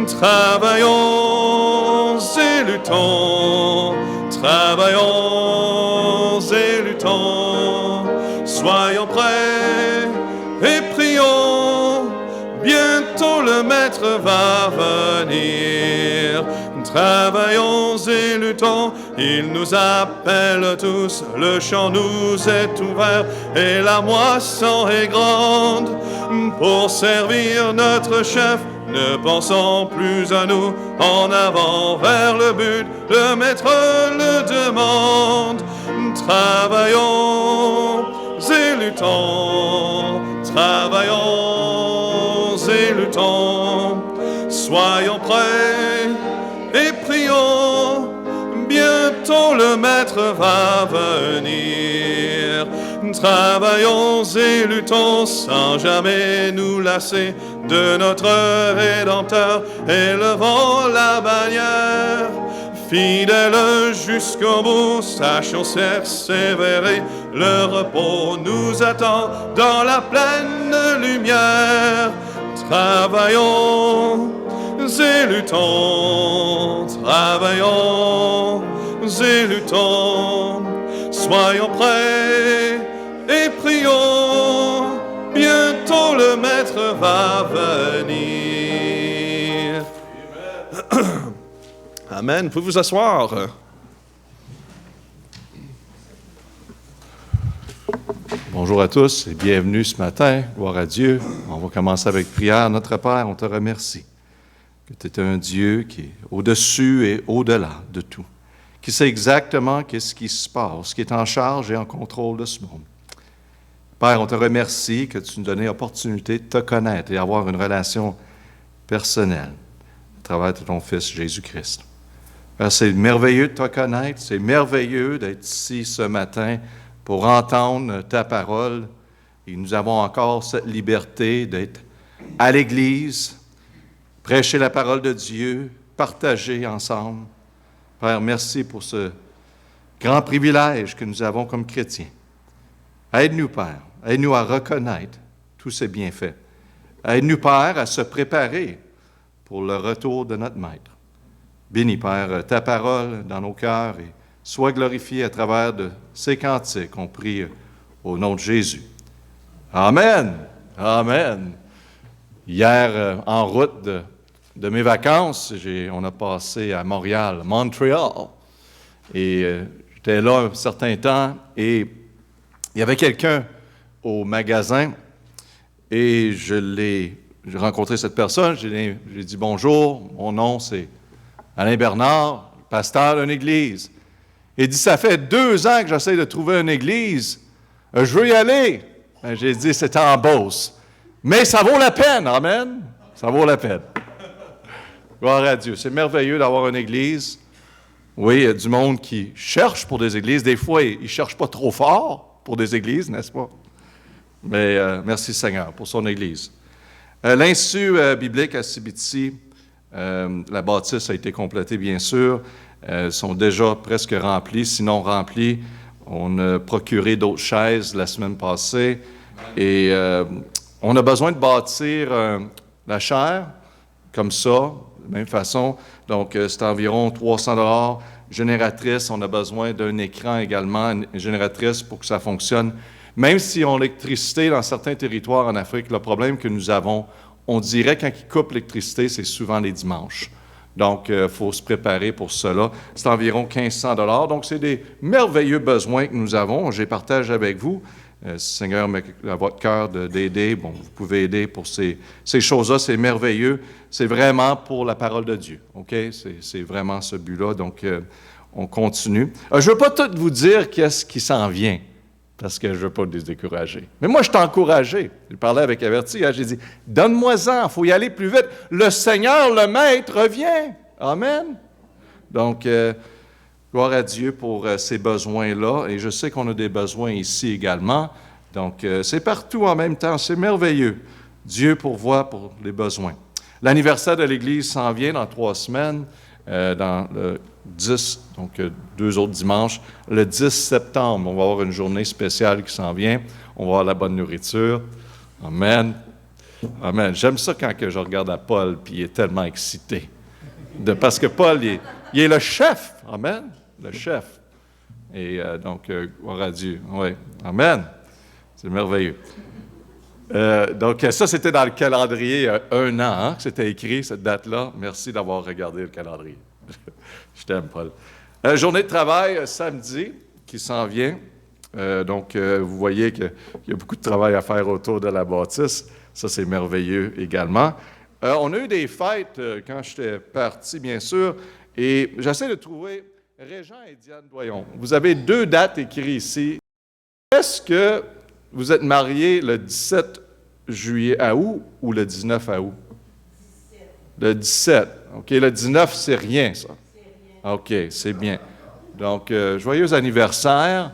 Travaillons et luttons, travaillons et luttons, soyons prêts et prions, bientôt le Maître va venir. Travaillons et luttons, il nous appelle tous, le champ nous est ouvert et la moisson est grande. Pour servir notre chef, ne pensons plus à nous, en avant vers le but, le Maître le demande. Travaillons et luttons, travaillons et luttons, soyons prêts et prions, bientôt le Maître va venir. Travaillons et luttons sans jamais nous lasser de notre Rédempteur, élevons la bannière. Fidèles jusqu'au bout, sachons persévérer, le repos nous attend dans la pleine lumière. Travaillons et luttons, travaillons et luttons, soyons prêts et prions, bientôt le Maître va venir. Amen. Vous pouvez vous asseoir. Bonjour à tous et bienvenue ce matin. Gloire à Dieu. On va commencer avec prière. Notre Père, on te remercie que tu es un Dieu qui est au-dessus et au-delà de tout, qui sait exactement qu'est-ce qui se passe, qui est en charge et en contrôle de ce monde. Père, on te remercie que tu nous donnes l'opportunité de te connaître et avoir une relation personnelle à travers ton Fils Jésus-Christ. Père, c'est merveilleux de te connaître, c'est merveilleux d'être ici ce matin pour entendre ta parole. Et nous avons encore cette liberté d'être à l'Église, prêcher la parole de Dieu, partager ensemble. Père, merci pour ce grand privilège que nous avons comme chrétiens. Aide-nous, Père, aide-nous à reconnaître tous ces bienfaits. Aide-nous, Père, à se préparer pour le retour de notre Maître. Bénis, Père, ta parole dans nos cœurs et sois glorifié à travers de ces cantiques qu'on prie au nom de Jésus. Amen! Amen! Hier, en route de mes vacances, on a passé à Montréal, et j'étais là un certain temps, et il y avait quelqu'un au magasin, et j'ai rencontré cette personne, j'ai dit « Bonjour, mon nom c'est Alain Bernard, pasteur d'une église. » Il dit « Ça fait 2 ans que j'essaie de trouver une église, je veux y aller. » J'ai dit « C'est en Beauce. Mais ça vaut la peine, amen. Ça vaut la peine. » Gloire à Dieu. C'est merveilleux d'avoir une église. Oui, il y a du monde qui cherche pour des églises. Des fois, ils ne cherchent pas trop fort pour des églises, n'est-ce pas? Mais merci Seigneur pour son église. L'Institut biblique à Cibiti, la bâtisse a été complétée, bien sûr. Sont déjà presque remplis, sinon remplis. On a procuré d'autres chaises la semaine passée. Et on a besoin de bâtir la chaire, comme ça, de la même façon. Donc, c'est environ 300 $. Génératrice, on a besoin d'un écran également, une génératrice pour que ça fonctionne. Même si on a l'électricité dans certains territoires en Afrique, le problème que nous avons, on dirait quand ils coupent l'électricité, c'est souvent les dimanches. Donc, il faut se préparer pour cela. C'est environ 1500 $. Donc, c'est des merveilleux besoins que nous avons. Je les partage avec vous. Si le Seigneur met à votre cœur d'aider, bon, vous pouvez aider pour ces choses-là. C'est merveilleux. C'est vraiment pour la parole de Dieu. OK? C'est vraiment ce but-là. Donc, on continue. Je ne veux pas tout vous dire qu'est-ce qui s'en vient, parce que je ne veux pas les décourager. Mais moi, je suis encouragé. Je parlais avec Averti, j'ai dit, donne-moi-en, il faut y aller plus vite. Le Seigneur, le Maître, revient. Amen. Donc, gloire à Dieu pour ces besoins-là. Et je sais qu'on a des besoins ici également. Donc, c'est partout en même temps. C'est merveilleux. Dieu pourvoit pour les besoins. L'anniversaire de l'Église s'en vient dans 3 semaines, dans le 10, donc 2 autres dimanches. Le 10 septembre, on va avoir une journée spéciale qui s'en vient. On va avoir la bonne nourriture. Amen. Amen. J'aime ça quand que je regarde à Paul, puis il est tellement excité. Parce que Paul, il est le chef. Amen. Le chef. Et donc, gloire à Dieu. Oui. Amen. C'est merveilleux. Donc, ça, c'était dans le calendrier il y a 1 an que c'était écrit, cette date-là. Merci d'avoir regardé le calendrier. Je t'aime, Paul. Journée de travail samedi qui s'en vient. Donc, vous voyez qu'il y a beaucoup de travail à faire autour de la bâtisse. Ça, c'est merveilleux également. On a eu des fêtes quand j'étais parti, bien sûr, et j'essaie de trouver Régent et Diane Doyon. Vous avez 2 dates écrites ici. Est-ce que vous êtes mariés le 17 juillet à août ou le 19 à août? 17. Le 17. OK, le 19, c'est rien, ça? C'est rien. OK, c'est bien. Donc, joyeux anniversaire.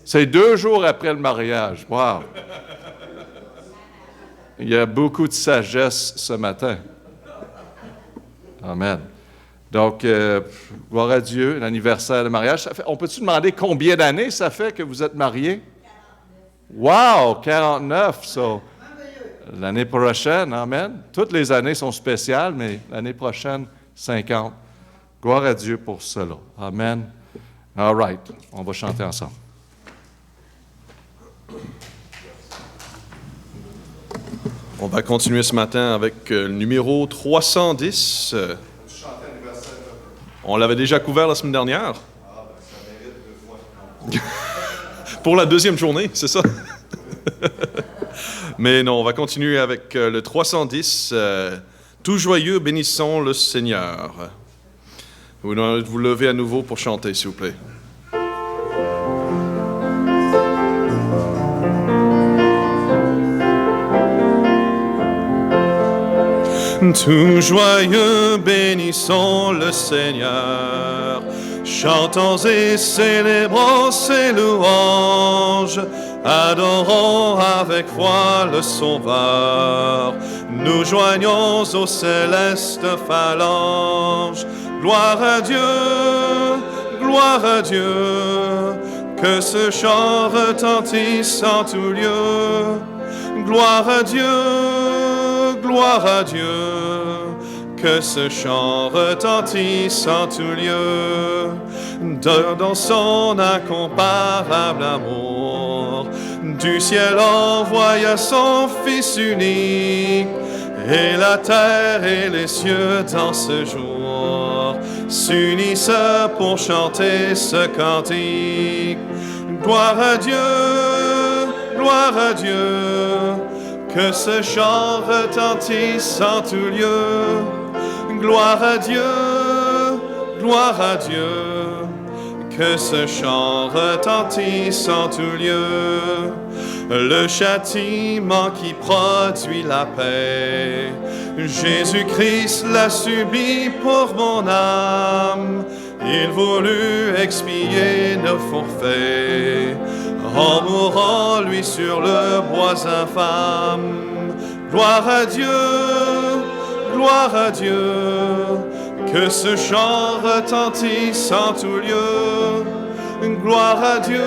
C'est 2 jours après le mariage. Wow! Il y a beaucoup de sagesse ce matin. Amen. Donc, gloire à Dieu, l'anniversaire de mariage. On peut-tu demander combien d'années ça fait que vous êtes mariés? 49. Wow! 49! So, l'année prochaine, amen. Toutes les années sont spéciales, mais l'année prochaine, 50. Gloire à Dieu pour cela. Amen. All right. On va chanter ensemble. On va continuer ce matin avec le numéro 310. On l'avait déjà couvert la semaine dernière. Ah, ben ça mérite 2 fois. Pour la deuxième journée, c'est ça? Mais non, on va continuer avec le 310. Tout joyeux, bénissons le Seigneur. Vous vous levez à nouveau pour chanter, s'il vous plaît. Tout joyeux, bénissons le Seigneur, chantons et célébrons ses louanges, adorons avec foi le Sauveur, nous joignons aux célestes phalanges. Gloire à Dieu, que ce chant retentisse en tout lieu. Gloire à Dieu, que ce chant retentisse en tout lieu. Dans son incomparable amour, du ciel envoya son Fils unique, et la terre et les cieux dans ce jour s'unissent pour chanter ce cantique. Gloire à Dieu, que ce chant retentisse en tout lieu. Gloire à Dieu, que ce chant retentisse en tout lieu. Le châtiment qui produit la paix, Jésus-Christ l'a subi pour mon âme. Il voulut expier nos forfaits, en mourant lui sur le bois infâme. Gloire à Dieu, que ce chant retentisse en tout lieu. Gloire à Dieu,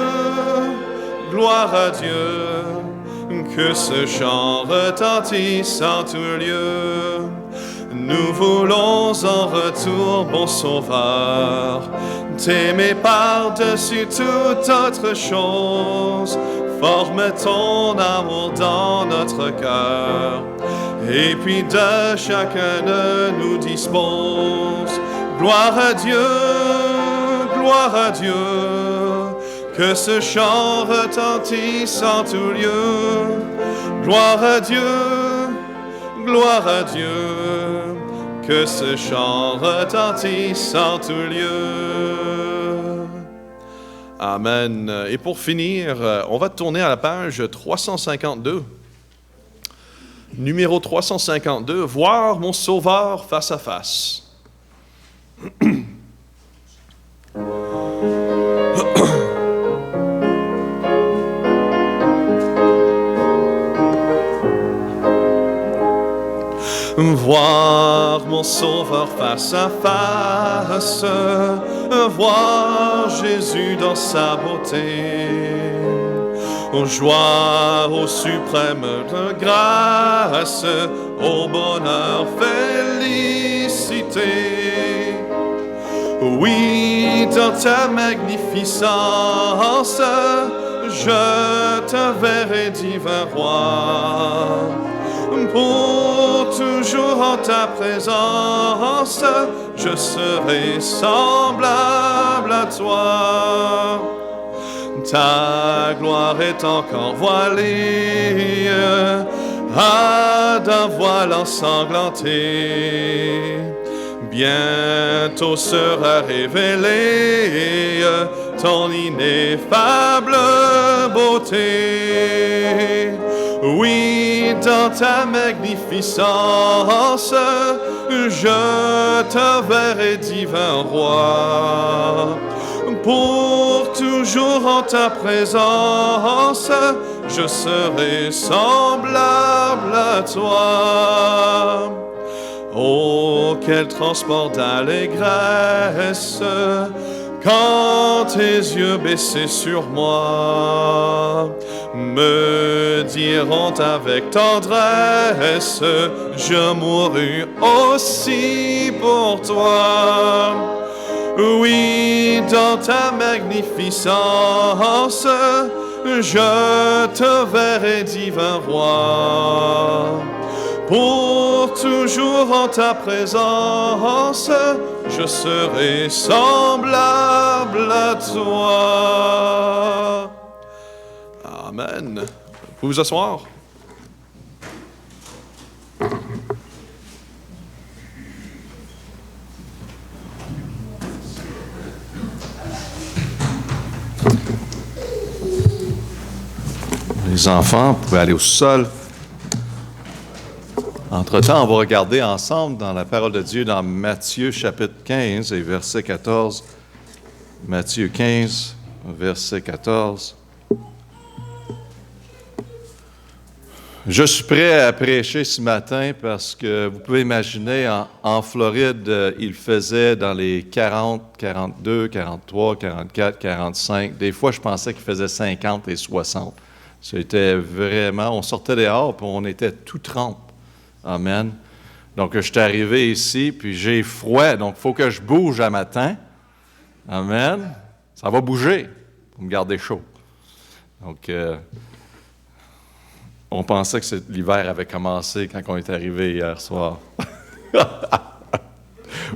que ce chant retentisse en tout lieu. Nous voulons en retour, bon Sauveur, t'aimer par-dessus toute autre chose. Forme ton amour dans notre cœur, et puis de chacun de nous dispose. Gloire à Dieu, que ce chant retentisse en tout lieu. Gloire à Dieu, que ce chant retentisse en tout lieu. Amen. Et pour finir, on va tourner à la page 352. Numéro 352, voir mon Sauveur face à face. Voir mon Sauveur face à face, voir Jésus dans sa beauté, Joie au suprême de grâce, au bonheur, félicité. Oui, dans ta magnificence, je te verrai, divin roi. Pour toujours en ta présence, je serai semblable à toi. Ta gloire est encore voilée d'un voile ensanglanté. Bientôt sera révélée ton ineffable beauté. Oui, dans ta magnificence, je te verrai, divin roi. Pour toujours en ta présence, je serai semblable à toi. Oh, quel transport d'allégresse quand tes yeux baissés sur moi me diront avec tendresse, je mourus aussi pour toi. Oui, dans ta magnificence, je te verrai, divin roi. Pour toujours en ta présence, je serai semblable à toi. Amen. Vous pouvez vous asseoir. Les enfants, vous pouvez aller au sol. Entre-temps, on va regarder ensemble dans la parole de Dieu dans Matthieu chapitre 15 et verset 14. Matthieu 15, verset 14. Je suis prêt à prêcher ce matin parce que vous pouvez imaginer, en Floride, il faisait dans les 40, 42, 43, 44, 45. Des fois, je pensais qu'il faisait 50 et 60. C'était vraiment, on sortait dehors puis on était tout trempe. Amen. Donc, je suis arrivé ici, puis j'ai froid, donc il faut que je bouge à matin. Amen. Ça va bouger pour me garder chaud. Donc, on pensait que l'hiver avait commencé quand on est arrivé hier soir.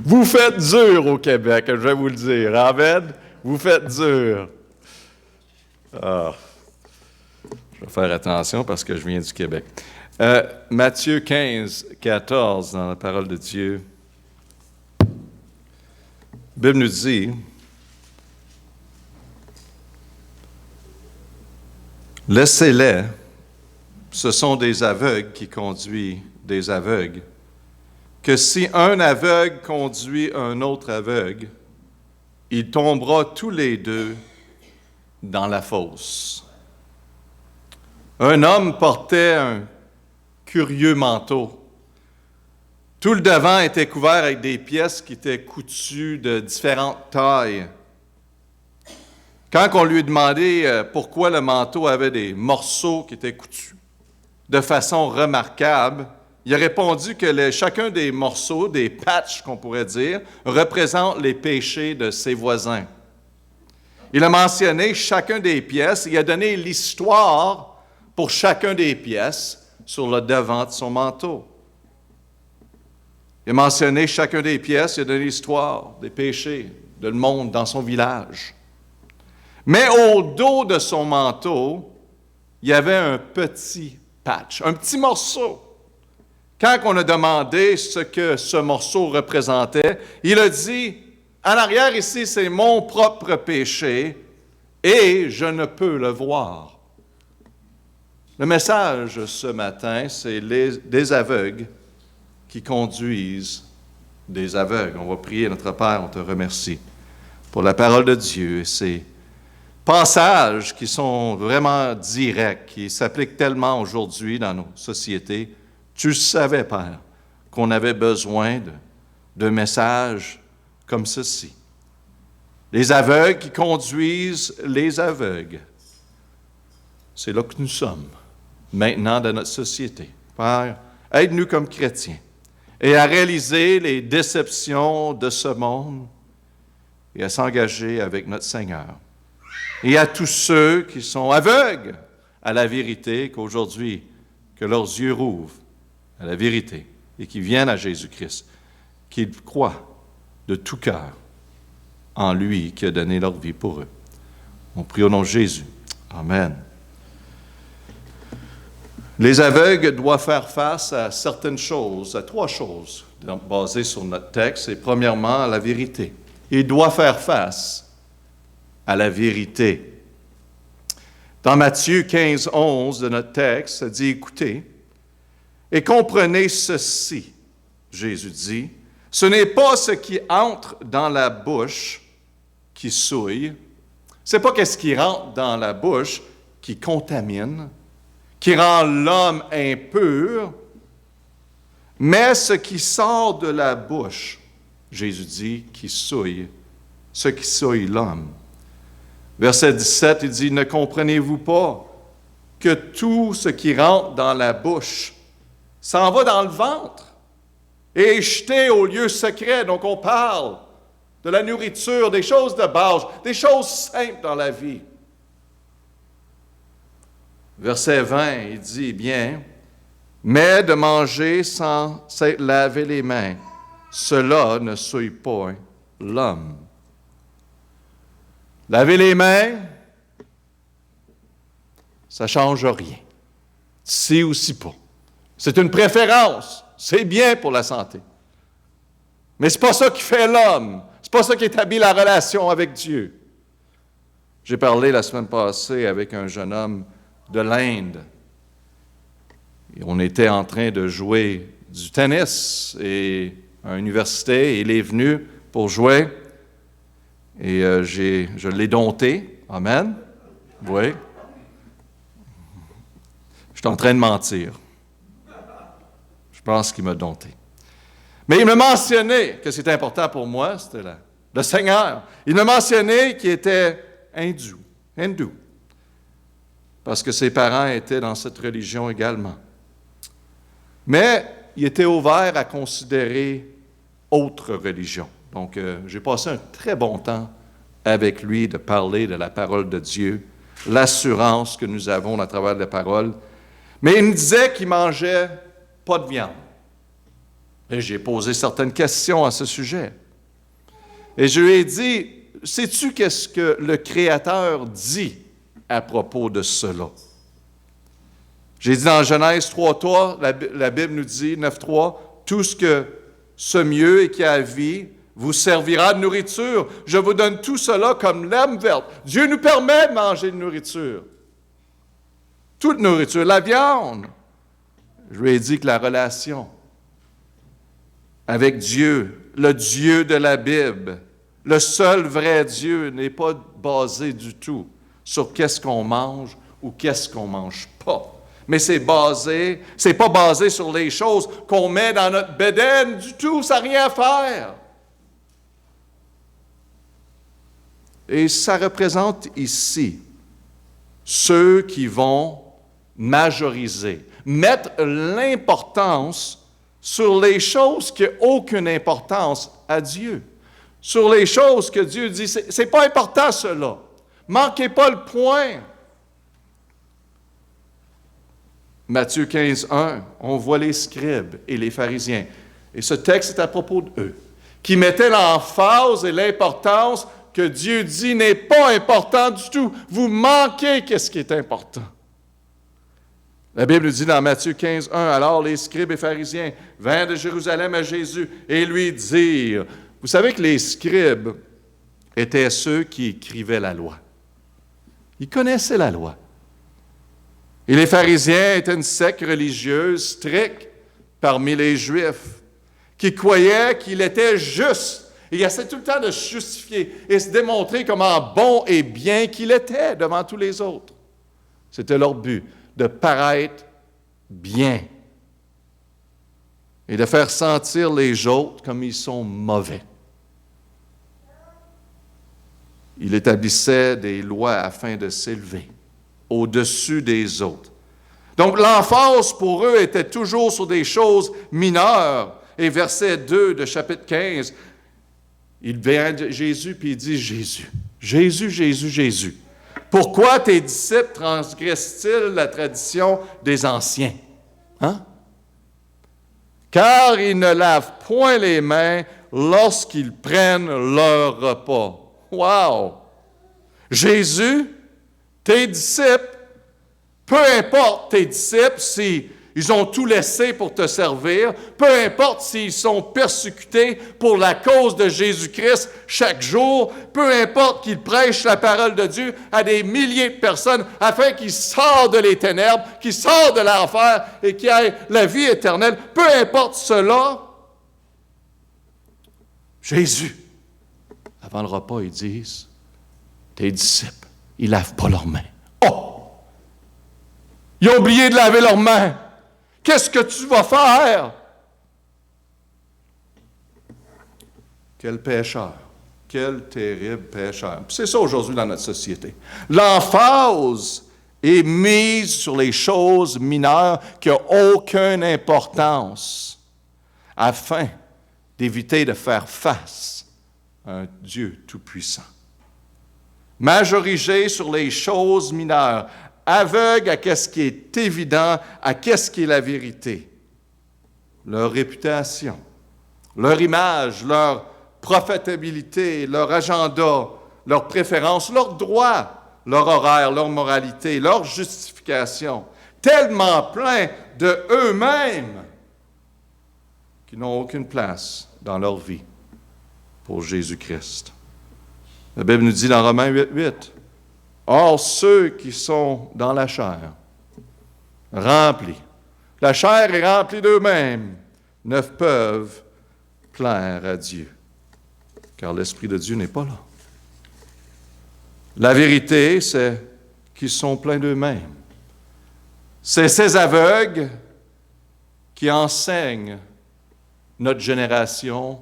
Vous faites dur au Québec, je vais vous le dire. Amen. Vous faites dur. Ah. Je vais faire attention parce que je viens du Québec. Matthieu 15, 14, dans la parole de Dieu. La Bible nous dit, « Laissez-les, ce sont des aveugles qui conduisent des aveugles, que si un aveugle conduit un autre aveugle, il tombera tous les deux dans la fosse. » Un homme portait un curieux manteau. Tout le devant était couvert avec des pièces qui étaient coutues de différentes tailles. Quand on lui demandait pourquoi le manteau avait des morceaux qui étaient coutus de façon remarquable, il a répondu que chacun des morceaux, des patchs qu'on pourrait dire, représente les péchés de ses voisins. Il a mentionné chacun des pièces, il a donné l'histoire pour chacun des pièces sur le devant de son manteau. Il a mentionné chacun des pièces, il a donné l'histoire des péchés de le monde dans son village. Mais au dos de son manteau, il y avait un petit patch, un petit morceau. Quand on a demandé ce que ce morceau représentait, il a dit, en arrière ici, c'est mon propre péché et je ne peux le voir. Le message ce matin, c'est des aveugles qui conduisent des aveugles. On va prier notre Père, on te remercie pour la parole de Dieu et ces passages qui sont vraiment directs, qui s'appliquent tellement aujourd'hui dans nos sociétés. Tu savais, Père, qu'on avait besoin de messages comme ceci. Les aveugles qui conduisent les aveugles. c'est là que nous sommes, maintenant dans notre société. Père, aide-nous comme chrétiens et à réaliser les déceptions de ce monde et à s'engager avec notre Seigneur. Et à tous ceux qui sont aveugles à la vérité, qu'aujourd'hui, que leurs yeux rouvrent à la vérité et qui viennent à Jésus-Christ, qu'ils croient de tout cœur en lui qui a donné leur vie pour eux. On prie au nom de Jésus. Amen. Les aveugles doivent faire face à certaines choses, à trois choses, basées sur notre texte, et premièrement, à la vérité. Ils doivent faire face à la vérité. Dans Matthieu 15, 11 de notre texte, ça dit, écoutez, et comprenez ceci, Jésus dit, ce n'est pas ce qui entre dans la bouche qui souille, c'est pas qu'est-ce qui rentre dans la bouche qui contamine, qui rend l'homme impur, mais ce qui sort de la bouche, Jésus dit, qui souille, ce qui souille l'homme. Verset 17, il dit, ne comprenez-vous pas que tout ce qui rentre dans la bouche s'en va dans le ventre et est jeté au lieu secret. Donc on parle de la nourriture, des choses de base, des choses simples dans la vie. Verset 20, il dit, bien, mais de manger sans s'être lavé les mains, cela ne souille pas l'homme. Laver les mains, ça ne change rien. Si ou si pas. C'est une préférence. C'est bien pour la santé. Mais ce n'est pas ça qui fait l'homme. Ce n'est pas ça qui établit la relation avec Dieu. J'ai parlé la semaine passée avec un jeune homme de l'Inde. Et on était en train de jouer du tennis et à l'université. Il est venu pour jouer. Et je l'ai dompté. Amen. Oui. Je suis en train de mentir. Je pense qu'il m'a dompté. Mais il me mentionnait que c'était important pour moi, c'était le Seigneur. Il me mentionnait qu'il était hindou. Parce que ses parents étaient dans cette religion également. Mais il était ouvert à considérer autre religion. Donc, j'ai passé un très bon temps avec lui de parler de la parole de Dieu, l'assurance que nous avons à travers la parole. Mais il me disait qu'il mangeait pas de viande. Et j'ai posé certaines questions à ce sujet. Et je lui ai dit, sais-tu qu'est-ce que le Créateur dit à propos de cela? J'ai dit dans Genèse 3.3, la Bible nous dit, 9.3, tout ce que ce mieux et qui a vie vous servira de nourriture. Je vous donne tout cela comme l'herbe verte. Dieu nous permet de manger de nourriture. Toute nourriture, la viande. Je lui ai dit que la relation avec Dieu, le Dieu de la Bible, le seul vrai Dieu n'est pas basé du tout sur qu'est-ce qu'on mange ou qu'est-ce qu'on mange pas. Mais c'est pas basé sur les choses qu'on met dans notre bédaine du tout, ça n'a rien à faire. Et ça représente ici ceux qui vont majoriser, mettre l'importance sur les choses qui n'ont aucune importance à Dieu, sur les choses que Dieu dit, c'est pas important cela, manquez pas le point. Matthieu 15, 1, on voit les scribes et les pharisiens, et ce texte est à propos d'eux, qui mettaient l'emphase et l'importance que Dieu dit n'est pas important du tout. Vous manquez qu'est-ce qui est important. La Bible dit dans Matthieu 15, 1, alors les scribes et pharisiens vinrent de Jérusalem à Jésus et lui dirent, vous savez que les scribes étaient ceux qui écrivaient la loi. Ils connaissaient la loi. Et les pharisiens étaient une secte religieuse stricte parmi les Juifs qui croyaient qu'il était juste. Et il essaie tout le temps de se justifier et se démontrer comment bon et bien qu'il était devant tous les autres. C'était leur but, de paraître bien et de faire sentir les autres comme ils sont mauvais. Il établissait des lois afin de s'élever. au-dessus des autres. Donc l'emphase pour eux était toujours sur des choses mineures. Et verset 2 de chapitre 15, il vient à Jésus puis il dit, Jésus, Jésus, Jésus, Jésus, pourquoi tes disciples transgressent-ils la tradition des anciens? Hein? Car ils ne lavent point les mains lorsqu'ils prennent leur repas. Wow! Jésus, tes disciples, peu importe tes disciples, s'ils ont tout laissé pour te servir, peu importe s'ils sont persécutés pour la cause de Jésus-Christ chaque jour, peu importe qu'ils prêchent la parole de Dieu à des milliers de personnes afin qu'ils sortent de les ténèbres, qu'ils sortent de l'enfer et qu'ils aient la vie éternelle, peu importe cela, Jésus, avant le repas, ils disent, tes disciples, ils ne lavent pas leurs mains. Oh! Ils ont oublié de laver leurs mains. Qu'est-ce que tu vas faire? Quel pécheur. Quel terrible pécheur. Puis c'est ça aujourd'hui dans notre société. L'emphase est mise sur les choses mineures qui n'ont aucune importance afin d'éviter de faire face à un Dieu tout-puissant. Majoriser sur les choses mineures, aveugle à qu'est-ce qui est évident, à qu'est-ce qui est la vérité. Leur réputation, leur image, leur profitabilité, leur agenda, leurs préférences, leurs droits, leur horaire, leur moralité, leur justification, tellement plein de eux-mêmes qu'ils n'ont aucune place dans leur vie pour Jésus-Christ. La Bible nous dit dans Romains 8:8, « Or, ceux qui sont dans la chair, remplis, la chair est remplie d'eux-mêmes, ne peuvent plaire à Dieu, car l'Esprit de Dieu n'est pas là. » La vérité, c'est qu'ils sont pleins d'eux-mêmes. C'est ces aveugles qui enseignent notre génération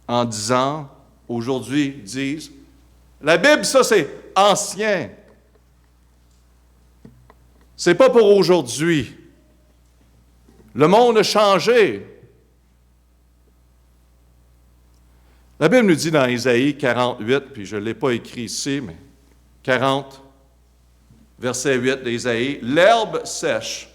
en disant, aujourd'hui, disent, la Bible, ça, c'est ancien. C'est pas pour aujourd'hui. Le monde a changé. La Bible nous dit dans Isaïe 48, puis je ne l'ai pas écrit ici, mais 40, verset 8 d'Isaïe, « L'herbe sèche,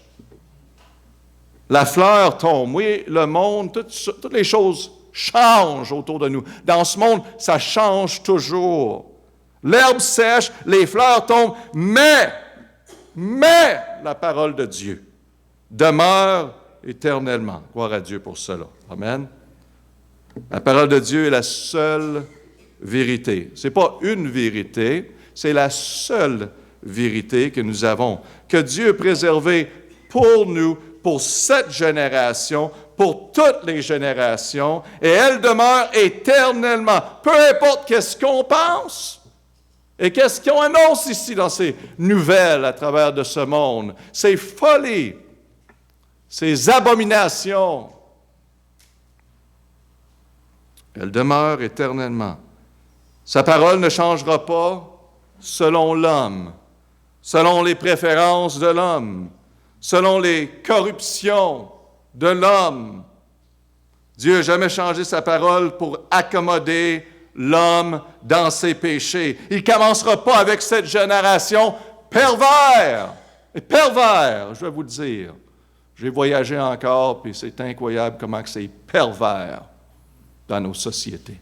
la fleur tombe. » Oui, le monde, toutes les choses changent autour de nous. Dans ce monde, ça change toujours. L'herbe sèche, les fleurs tombent, mais la parole de Dieu demeure éternellement. Gloire à Dieu pour cela. Amen. La parole de Dieu est la seule vérité. Ce n'est pas une vérité, c'est la seule vérité que nous avons, que Dieu a préservée pour nous, pour cette génération, pour toutes les générations, et elle demeure éternellement. Peu importe qu'est-ce qu'on pense et qu'est-ce qu'on annonce ici dans ces nouvelles à travers de ce monde, ces folies, ces abominations, elle demeure éternellement. Sa parole ne changera pas selon l'homme, selon les préférences de l'homme, selon les corruptions de l'homme. Dieu n'a jamais changé sa parole pour accommoder l'homme dans ses péchés. Il ne commencera pas avec cette génération pervers. Et pervers, je vais vous le dire. J'ai voyagé encore, puis c'est incroyable comment c'est pervers dans nos sociétés.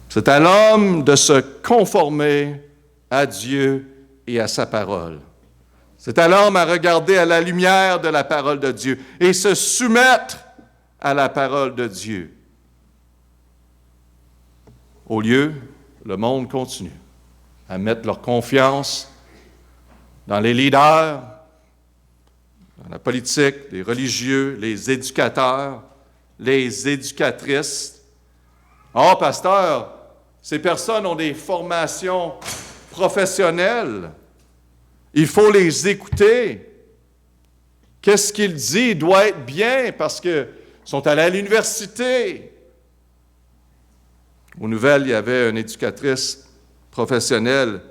C'est à l'homme de se conformer à Dieu et à sa parole. C'est à l'homme à regarder à la lumière de la parole de Dieu et se soumettre à la parole de Dieu. Au lieu, le monde continue à mettre leur confiance dans les leaders, dans la politique, les religieux, les éducateurs, les éducatrices. Oh, pasteur, ces personnes ont des formations professionnelles. Il faut les écouter. Qu'est-ce qu'il dit doit être bien parce qu'ils sont allés à l'université. Aux nouvelles, il y avait une éducatrice professionnelle.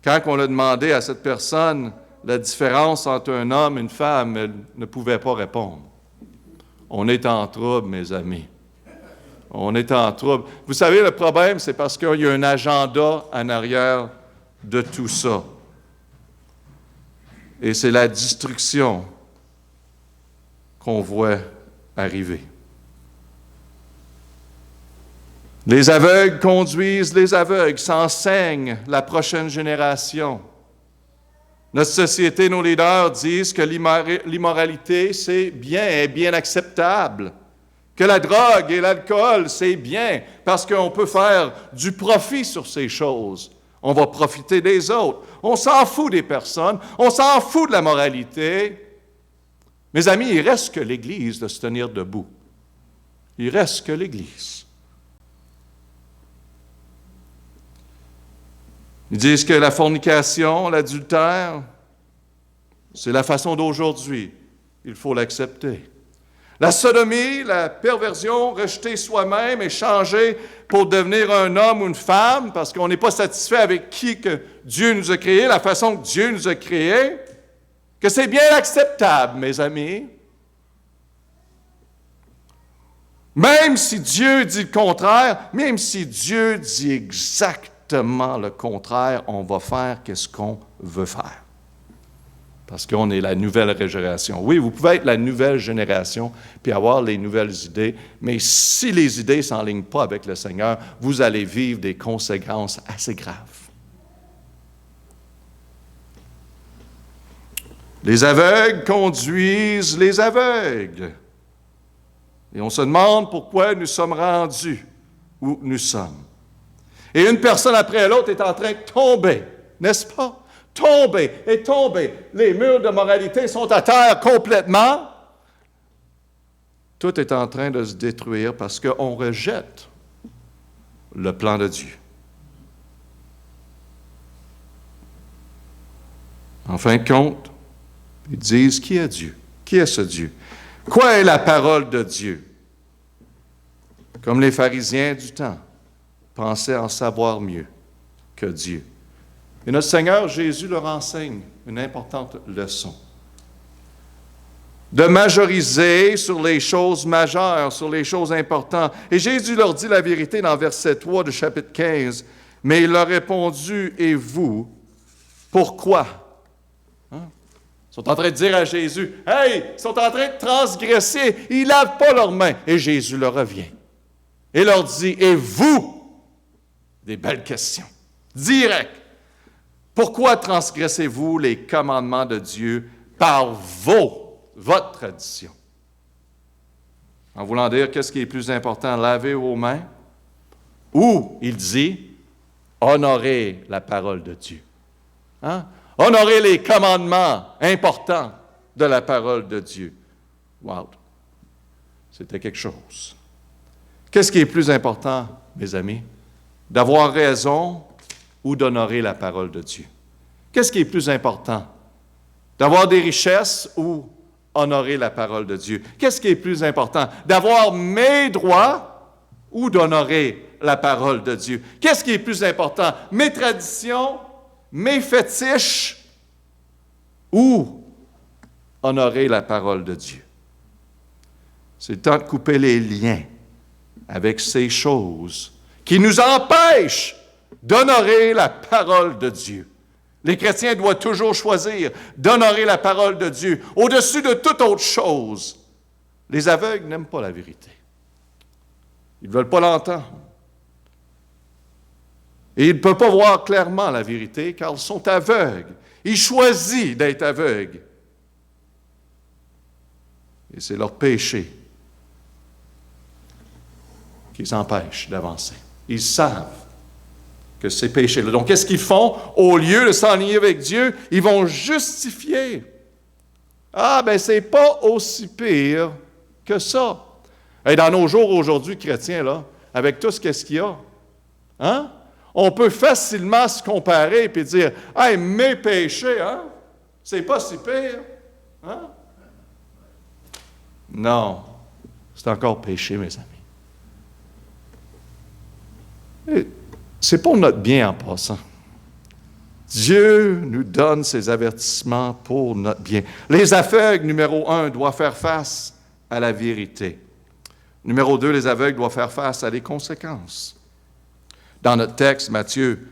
Quand on a demandé à cette personne la différence entre un homme et une femme, elle ne pouvait pas répondre. On est en trouble, mes amis. On est en trouble. Vous savez, le problème, c'est parce qu'il y a un agenda en arrière de tout ça. Et c'est la destruction qu'on voit arriver. Les aveugles conduisent les aveugles, s'enseignent la prochaine génération. Notre société, nos leaders disent que l'immoralité, c'est bien, est bien acceptable. Que la drogue et l'alcool, c'est bien, parce qu'on peut faire du profit sur ces choses. On va profiter des autres. On s'en fout des personnes, on s'en fout de la moralité. Mes amis, il reste que l'Église de se tenir debout. Il reste que l'Église. Ils disent que la fornication, l'adultère, c'est la façon d'aujourd'hui. Il faut l'accepter. La sodomie, la perversion, rejeter soi-même et changer pour devenir un homme ou une femme parce qu'on n'est pas satisfait avec qui que Dieu nous a créés, la façon que Dieu nous a créés, que c'est bien acceptable, mes amis. Même si Dieu dit le contraire, même si Dieu dit exactement le contraire, on va faire qu'est-ce qu'on veut faire. Parce qu'on est la nouvelle génération. Oui, vous pouvez être la nouvelle génération puis avoir les nouvelles idées, mais si les idées ne s'enlignent pas avec le Seigneur, vous allez vivre des conséquences assez graves. Les aveugles conduisent les aveugles. Et on se demande pourquoi nous sommes rendus où nous sommes. Et une personne après l'autre est en train de tomber, n'est-ce pas? Tomber et tomber. Les murs de moralité sont à terre complètement. Tout est en train de se détruire parce qu'on rejette le plan de Dieu. En fin de compte, ils disent, qui est Dieu? Qui est ce Dieu? Quoi est la parole de Dieu? Comme les pharisiens du temps pensaient en savoir mieux que Dieu. Et notre Seigneur Jésus leur enseigne une importante leçon. De majoriser sur les choses majeures, sur les choses importantes. Et Jésus leur dit la vérité dans verset 3 du chapitre 15. Mais il leur a répondu, et vous, pourquoi? Hein? Ils sont en train de dire à Jésus, « Hey, ils sont en train de transgresser, ils ne lavent pas leurs mains. » Et Jésus leur revient et leur dit, « Et vous? » Des belles questions. Direct. Pourquoi transgressez-vous les commandements de Dieu par votre tradition? En voulant dire, qu'est-ce qui est plus important, laver vos mains? Ou, il dit, honorer la parole de Dieu. Hein? Honorer les commandements importants de la parole de Dieu. Wow! C'était quelque chose. Qu'est-ce qui est plus important, mes amis? D'avoir raison ou d'honorer la parole de Dieu? Qu'est-ce qui est plus important? D'avoir des richesses ou honorer la parole de Dieu? Qu'est-ce qui est plus important? D'avoir mes droits ou d'honorer la parole de Dieu? Qu'est-ce qui est plus important? Mes traditions, mes fétiches ou honorer la parole de Dieu? C'est le temps de couper les liens avec ces choses qui nous empêchent d'honorer la parole de Dieu. Les chrétiens doivent toujours choisir d'honorer la parole de Dieu au-dessus de toute autre chose. Les aveugles n'aiment pas la vérité. Ils ne veulent pas l'entendre. Et ils ne peuvent pas voir clairement la vérité car ils sont aveugles. Ils choisissent d'être aveugles. Et c'est leur péché qui les empêche d'avancer. Ils savent que ces péchés-là. Donc, qu'est-ce qu'ils font? Au lieu de s'enligner avec Dieu, ils vont justifier. Ah, ben c'est pas aussi pire que ça. Et dans nos jours aujourd'hui, chrétiens, là, avec tout ce qu'il y a, hein? On peut facilement se comparer et dire, « Hey, mes péchés, hein? C'est pas si pire. Hein? » Non, c'est encore péché, mes amis. c'est pour notre bien en passant. Dieu nous donne ces avertissements pour notre bien. Les aveugles, numéro 1, doivent faire face à la vérité. Numéro 2, les aveugles doivent faire face à des conséquences. Dans notre texte, Matthieu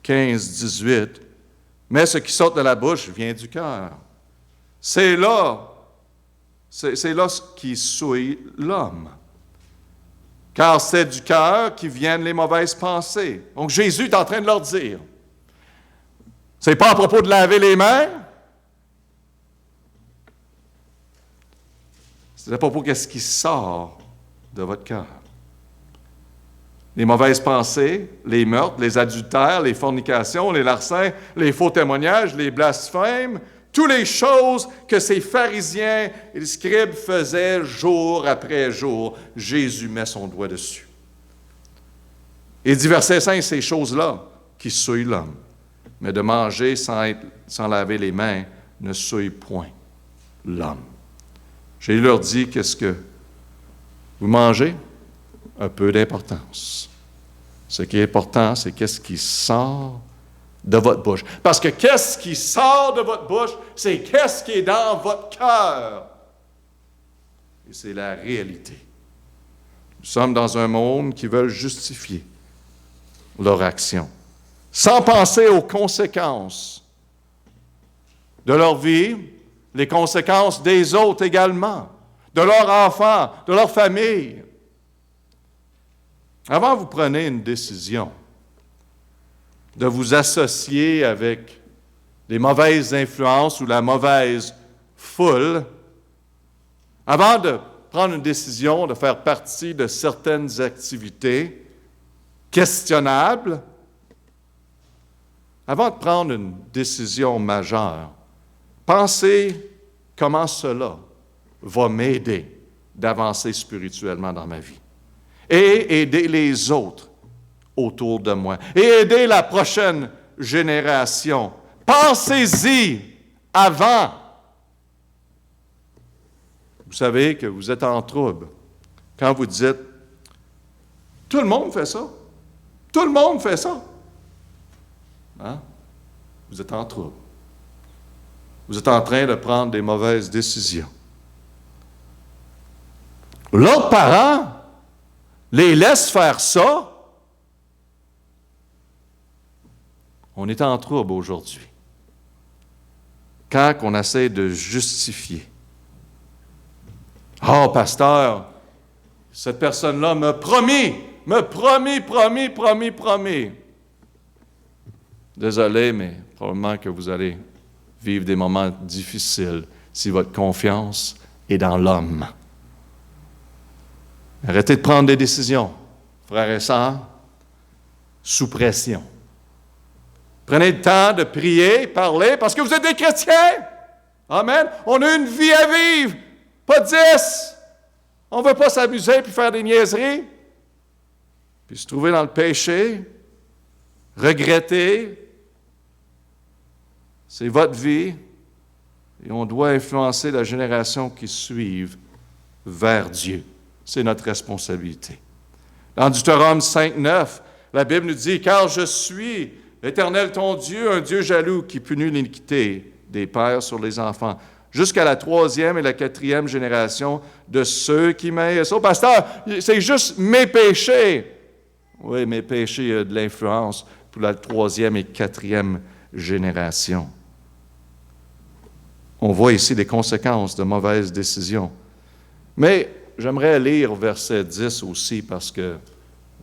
15, 18, « Mais ce qui sort de la bouche vient du cœur. C'est là ce qui souille l'homme. Car c'est du cœur qui viennent les mauvaises pensées. » Donc Jésus est en train de leur dire, c'est pas à propos de laver les mains, c'est à propos de ce qui sort de votre cœur. Les mauvaises pensées, les meurtres, les adultères, les fornications, les larcins, les faux témoignages, les blasphèmes, toutes les choses que ces pharisiens et les scribes faisaient jour après jour, Jésus met son doigt dessus. Et dit, verset 5, ces choses-là qui souillent l'homme. Mais de manger sans laver les mains ne souille point l'homme. Jésus leur dit, qu'est-ce que vous mangez? Un peu d'importance. Ce qui est important, c'est qu'est-ce qui sort de votre bouche. Parce que qu'est-ce qui sort de votre bouche, c'est qu'est-ce qui est dans votre cœur. Et c'est la réalité. Nous sommes dans un monde qui veut justifier leur action, sans penser aux conséquences de leur vie, les conséquences des autres également, de leurs enfants, de leur famille. Avant que vous preniez une décision de vous associer avec les mauvaises influences ou la mauvaise foule, avant de prendre une décision de faire partie de certaines activités questionnables, avant de prendre une décision majeure, pensez comment cela va m'aider d'avancer spirituellement dans ma vie et aider les autres autour de moi et aider la prochaine génération. Pensez-y avant. Vous savez que vous êtes en trouble quand vous dites « Tout le monde fait ça. Tout le monde fait ça. » Hein? Vous êtes en trouble. Vous êtes en train de prendre des mauvaises décisions. Leurs parents les laissent faire ça. On est en trouble aujourd'hui. Quand on essaie de justifier. « Oh, pasteur, cette personne-là me promis. Désolé, mais probablement que vous allez vivre des moments difficiles si votre confiance est dans l'homme. Arrêtez de prendre des décisions, frères et sœurs, sous pression. Prenez le temps de prier, parler, parce que vous êtes des chrétiens. Amen. On a une vie à vivre, pas 10. On ne veut pas s'amuser puis faire des niaiseries, puis se trouver dans le péché, regretter. C'est votre vie et on doit influencer la génération qui suit vers Dieu. C'est notre responsabilité. Dans Deutéronome 5:9, la Bible nous dit « Car je suis l'Éternel ton Dieu, un Dieu jaloux qui punit l'iniquité des pères sur les enfants, jusqu'à la 3e et la 4e génération de ceux qui m'haïssent. » Oh, pasteur, c'est juste mes péchés. Oui, mes péchés ont de l'influence pour la 3e et 4e génération. On voit ici les conséquences de mauvaises décisions. Mais j'aimerais lire verset 10 aussi parce que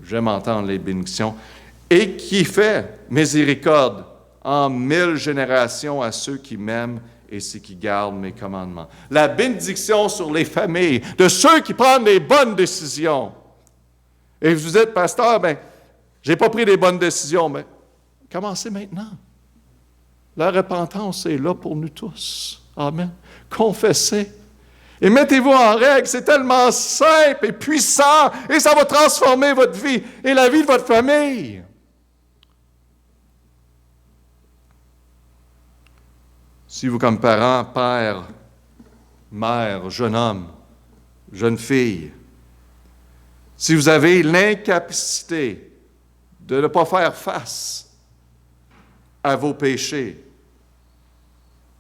j'aime entendre les bénédictions. « Et qui fait miséricorde en 1000 générations à ceux qui m'aiment et ceux qui gardent mes commandements. » La bénédiction sur les familles, de ceux qui prennent les bonnes décisions. Et vous êtes pasteur, je n'ai pas pris les bonnes décisions, mais commencez maintenant. La repentance est là pour nous tous. Amen. Confessez. Et mettez-vous en règle. C'est tellement simple et puissant. Et ça va transformer votre vie et la vie de votre famille. Si vous, comme parent, père, mère, jeune homme, jeune fille, si vous avez l'incapacité de ne pas faire face à vos péchés,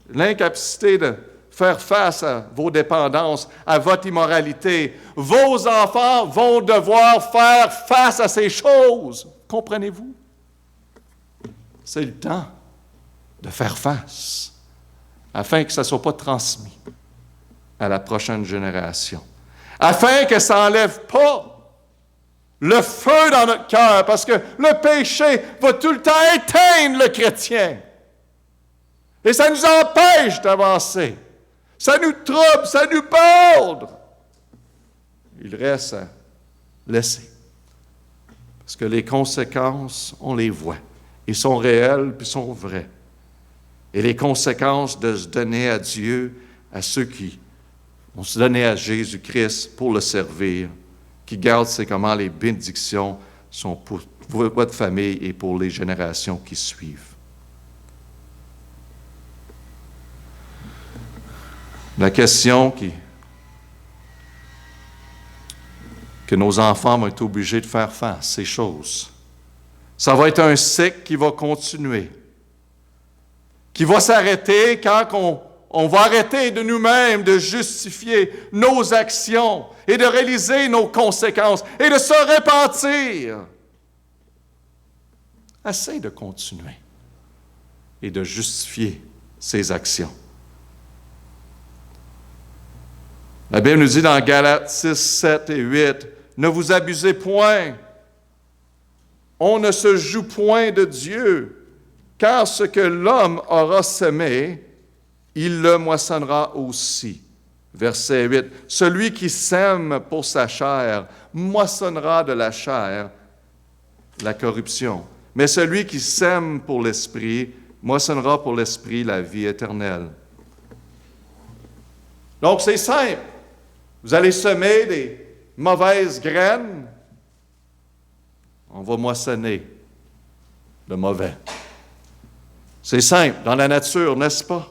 l'incapacité de faire face à vos dépendances, à votre immoralité, vos enfants vont devoir faire face à ces choses. Comprenez-vous? C'est le temps de faire face, afin que ça ne soit pas transmis à la prochaine génération, afin que ça n'enlève pas le feu dans notre cœur, parce que le péché va tout le temps éteindre le chrétien. Et ça nous empêche d'avancer. Ça nous trouble, ça nous borde. Il reste à laisser. Parce que les conséquences, on les voit. Ils sont réels, puis sont vrais. Et les conséquences de se donner à Dieu, à ceux qui vont se donner à Jésus-Christ pour le servir, qui gardent comment les bénédictions sont pour votre famille et pour les générations qui suivent. La question que nos enfants vont être obligés de faire face, ces choses, ça va être un cycle qui va continuer, qui va s'arrêter quand on va arrêter de nous-mêmes de justifier nos actions et de réaliser nos conséquences et de se repentir. Assez de continuer et de justifier ses actions. La Bible nous dit dans Galates 6, 7 et 8, « Ne vous abusez point, on ne se joue point de Dieu, car ce que l'homme aura semé, il le moissonnera aussi. » Verset 8, « Celui qui sème pour sa chair moissonnera de la chair la corruption, mais celui qui sème pour l'esprit moissonnera pour l'esprit la vie éternelle. » Donc c'est simple. Vous allez semer des mauvaises graines, on va moissonner le mauvais. C'est simple dans la nature, n'est-ce pas?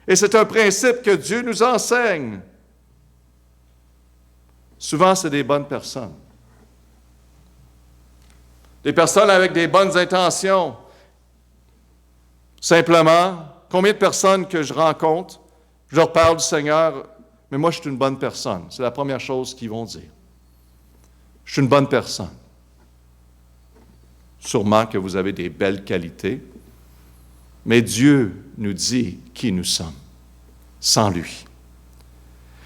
Et c'est un principe que Dieu nous enseigne. Souvent, c'est des bonnes personnes. Des personnes avec des bonnes intentions. Simplement, combien de personnes que je rencontre, je leur parle du Seigneur, mais moi, je suis une bonne personne. C'est la première chose qu'ils vont dire. Je suis une bonne personne. Sûrement que vous avez des belles qualités, mais Dieu nous dit qui nous sommes, sans lui.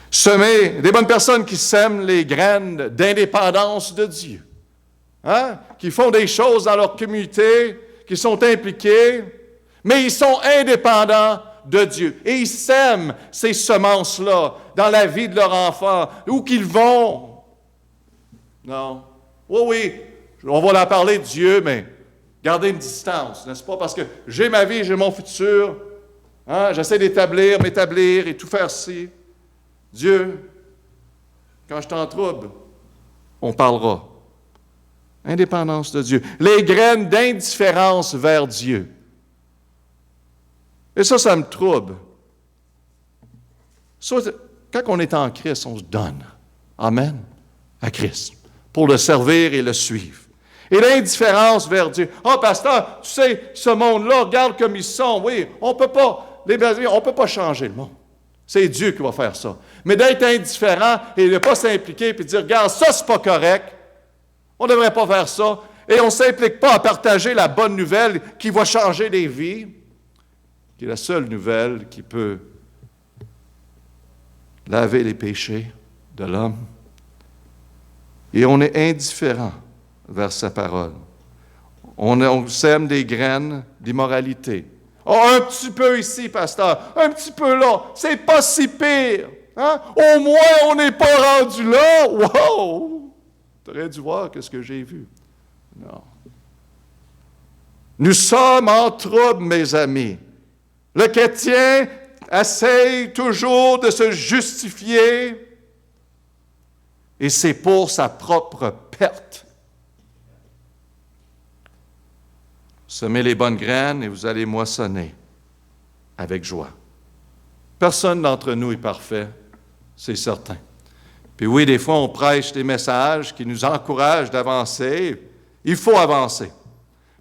Semer, des bonnes personnes qui sèment les graines d'indépendance de Dieu, qui font des choses dans leur communauté, qui sont impliqués, mais ils sont indépendants de Dieu. Et ils sèment ces semences-là dans la vie de leurs enfants, où qu'ils vont. Non. Oui, on va leur parler de Dieu, mais gardez une distance, n'est-ce pas? Parce que j'ai ma vie, j'ai mon futur. J'essaie m'établir et tout faire ci. Dieu, quand je t'en trouble, on parlera. Indépendance de Dieu. Les graines d'indifférence vers Dieu. Et ça me trouble. Quand on est en Christ, on se donne. Amen. À Christ. Pour le servir et le suivre. Et l'indifférence vers Dieu. « pasteur, tu sais, ce monde-là, regarde comme ils sont. Oui, on peut pas changer le monde. C'est Dieu qui va faire ça. Mais d'être indifférent et de ne pas s'impliquer et de dire, regarde, ça, c'est pas correct. On ne devrait pas faire ça. Et on ne s'implique pas à partager la bonne nouvelle qui va changer des vies, qui est la seule nouvelle qui peut laver les péchés de l'homme. Et on est indifférent vers sa parole. On sème des graines d'immoralité. Un petit peu ici, pasteur, un petit peu là, c'est pas si pire. Au moins, on n'est pas rendu là. Wow! Tu aurais dû voir ce que j'ai vu. Non. Nous sommes en trouble, mes amis. Le chrétien essaye toujours de se justifier et c'est pour sa propre perte. Semez les bonnes graines et vous allez moissonner avec joie. Personne d'entre nous est parfait, c'est certain. Puis oui, des fois, on prêche des messages qui nous encouragent d'avancer. Il faut avancer.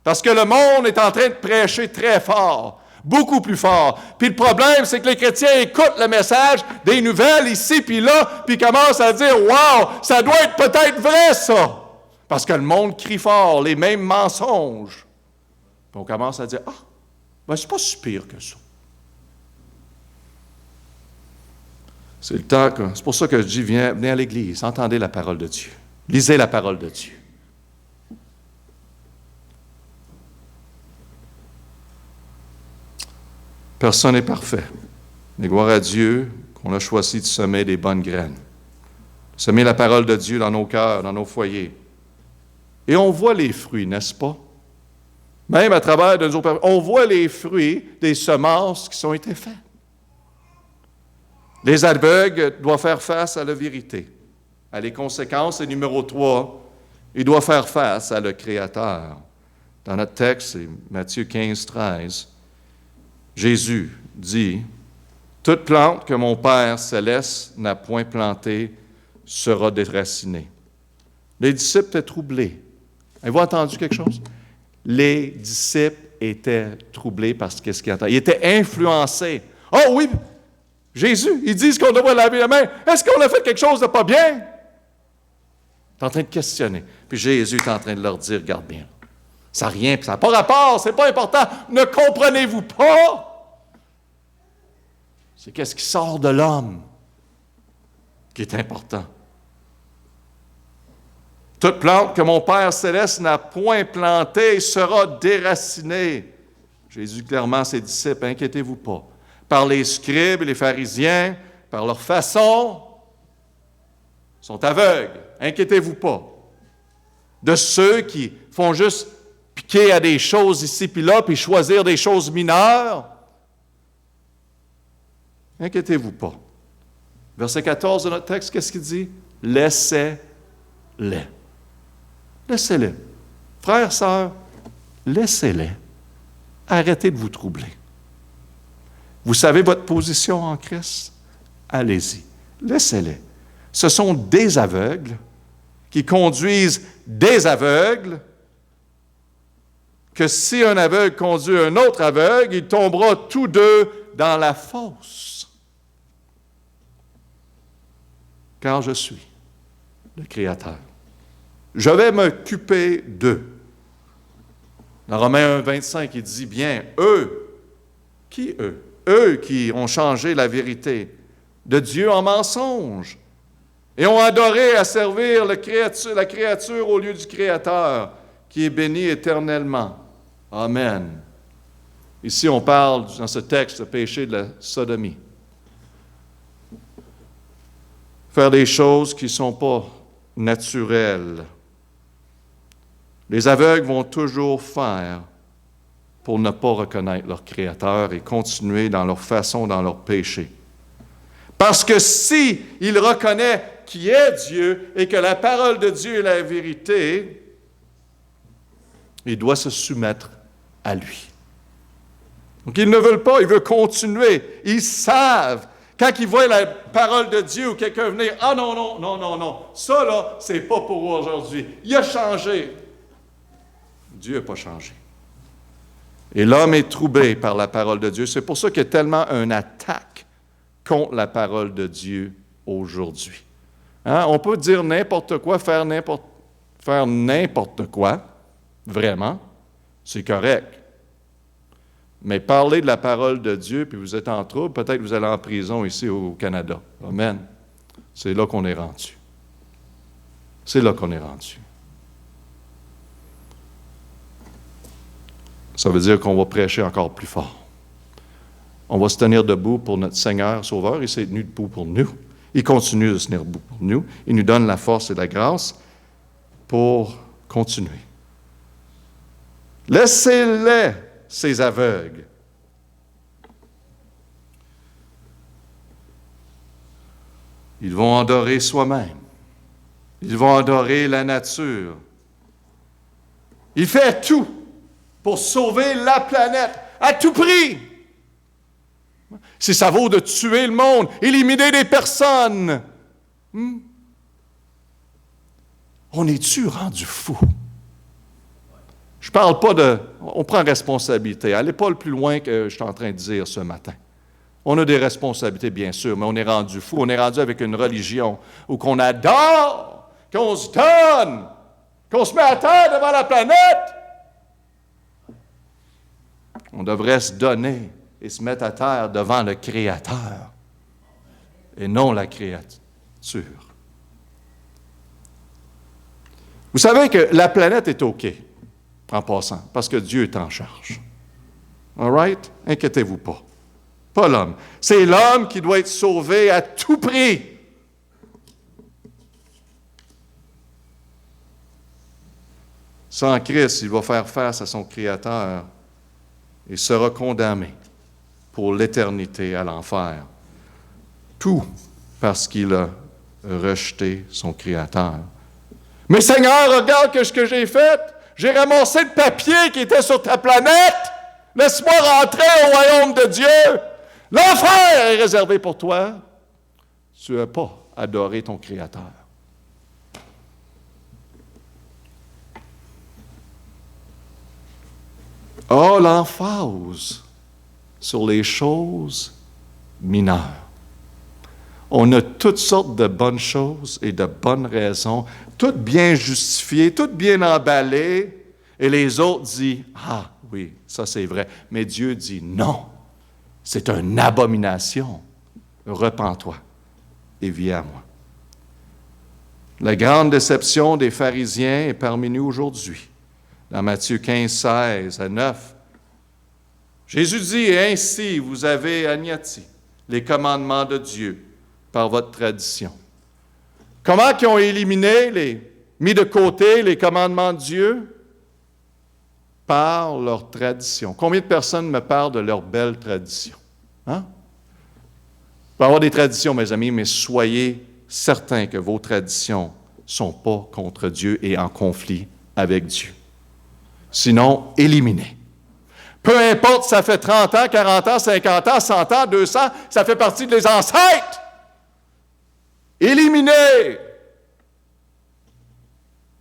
Parce que le monde est en train de prêcher très fort, beaucoup plus fort. Puis le problème, c'est que les chrétiens écoutent le message des nouvelles ici puis là, puis commencent à dire « Wow, ça doit être peut-être vrai, ça! » Parce que le monde crie fort, les mêmes mensonges. Puis on commence à dire « Ah, ben c'est pas si pire que ça. » C'est le temps que, c'est pour ça que je dis, venez à l'Église, entendez la parole de Dieu. Lisez la parole de Dieu. Personne n'est parfait. Mais gloire à Dieu qu'on a choisi de semer des bonnes graines. Semer la parole de Dieu dans nos cœurs, dans nos foyers. Et on voit les fruits, n'est-ce pas? Même à travers de nos on voit les fruits des semences qui ont été faites. Les aveugles doivent faire face à la vérité, à les conséquences. Et numéro 3, ils doivent faire face à le Créateur. Dans notre texte, c'est Matthieu 15, 13, Jésus dit, « Toute plante que mon Père céleste n'a point plantée sera déracinée. » Les disciples étaient troublés. Avez-vous entendu quelque chose? Les disciples étaient troublés parce que ce qu'ils entendaient. Ils étaient influencés. « Oh oui! » Jésus, ils disent qu'on devrait laver la main. Est-ce qu'on a fait quelque chose de pas bien? Il est en train de questionner. Puis Jésus est en train de leur dire, regarde bien, ça n'a rien, ça n'a pas rapport, c'est pas important. Ne comprenez-vous pas? C'est qu'est-ce qui sort de l'homme qui est important. Toute plante que mon Père céleste n'a point plantée sera déracinée. Jésus clairement à ses disciples, inquiétez-vous pas. Par les scribes et les pharisiens, par leur façon, sont aveugles. Inquiétez-vous pas. De ceux qui font juste piquer à des choses ici puis là, puis choisir des choses mineures. Inquiétez-vous pas. Verset 14 de notre texte, qu'est-ce qu'il dit? Laissez-les. Laissez-les. Frères, sœurs, laissez-les. Arrêtez de vous troubler. Vous savez votre position en Christ? Allez-y. Laissez-les. Ce sont des aveugles qui conduisent des aveugles, que si un aveugle conduit un autre aveugle, ils tomberont tous deux dans la fosse. Car je suis le Créateur. Je vais m'occuper d'eux. Dans Romains 1, 25, il dit bien, eux, qui eux? Eux qui ont changé la vérité de Dieu en mensonge et ont adoré à servir la créature au lieu du Créateur qui est béni éternellement. Amen. Ici, on parle dans ce texte du péché de la sodomie. Faire des choses qui ne sont pas naturelles. Les aveugles vont toujours faire pour ne pas reconnaître leur Créateur et continuer dans leur façon, dans leur péché. Parce que si il reconnaît qui est Dieu et que la parole de Dieu est la vérité, il doit se soumettre à lui. Donc ils ne veulent pas, ils veulent continuer. Ils savent, quand ils voient la parole de Dieu ou quelqu'un venir, « Ah non, non, non, non, non, ça là, c'est pas pour aujourd'hui. Il a changé. » Dieu n'a pas changé. Et l'homme est troublé par la parole de Dieu. C'est pour ça qu'il y a tellement une attaque contre la parole de Dieu aujourd'hui. Hein? On peut dire n'importe quoi, faire n'importe quoi, vraiment, c'est correct. Mais parler de la parole de Dieu, puis vous êtes en trouble, peut-être que vous allez en prison ici au Canada. Amen. C'est là qu'on est rendu. C'est là qu'on est rendu. Ça veut dire qu'on va prêcher encore plus fort. On va se tenir debout pour notre Seigneur Sauveur. Il s'est tenu debout pour nous. Il continue de se tenir debout pour nous. Il nous donne la force et la grâce pour continuer. Laissez-les, ces aveugles. Ils vont adorer soi-même. Ils vont adorer la nature. Il fait tout pour sauver la planète à tout prix. Si ça vaut de tuer le monde, éliminer des personnes. On est-tu rendu fou? Je ne parle pas de... On prend responsabilité. Allez pas le plus loin que je suis en train de dire ce matin. On a des responsabilités, bien sûr, mais on est rendu fou. On est rendu avec une religion où qu'on adore, qu'on se donne, qu'on se met à terre devant la planète. On devrait se donner et se mettre à terre devant le Créateur et non la créature. Vous savez que la planète est OK, en passant, parce que Dieu est en charge. All right? Inquiétez-vous pas. Pas l'homme. C'est l'homme qui doit être sauvé à tout prix. Sans Christ, il va faire face à son Créateur et sera condamné pour l'éternité à l'enfer. Tout parce qu'il a rejeté son Créateur. Mais Seigneur, regarde ce que j'ai fait. J'ai ramassé le papier qui était sur ta planète. Laisse-moi rentrer au royaume de Dieu. L'enfer est réservé pour toi. Tu n'as pas adoré ton Créateur. Oh, l'emphase sur les choses mineures. On a toutes sortes de bonnes choses et de bonnes raisons, toutes bien justifiées, toutes bien emballées, et les autres disent « Ah, oui, ça c'est vrai. » Mais Dieu dit « Non, c'est une abomination. Repens-toi et viens à moi. » La grande déception des pharisiens est parmi nous aujourd'hui. Dans Matthieu 15, 16 à 9, Jésus dit « Ainsi vous avez anéanti les commandements de Dieu par votre tradition. » Comment ils ont éliminé, mis de côté les commandements de Dieu? Par leur tradition. Combien de personnes me parlent de leur belle tradition? Hein? Il peut y avoir des traditions, mes amis, mais soyez certains que vos traditions ne sont pas contre Dieu et en conflit avec Dieu. Sinon, éliminez. Peu importe, ça fait 30 ans, 40 ans, 50 ans, 100 ans, 200, ça fait partie des ancêtres. Éliminez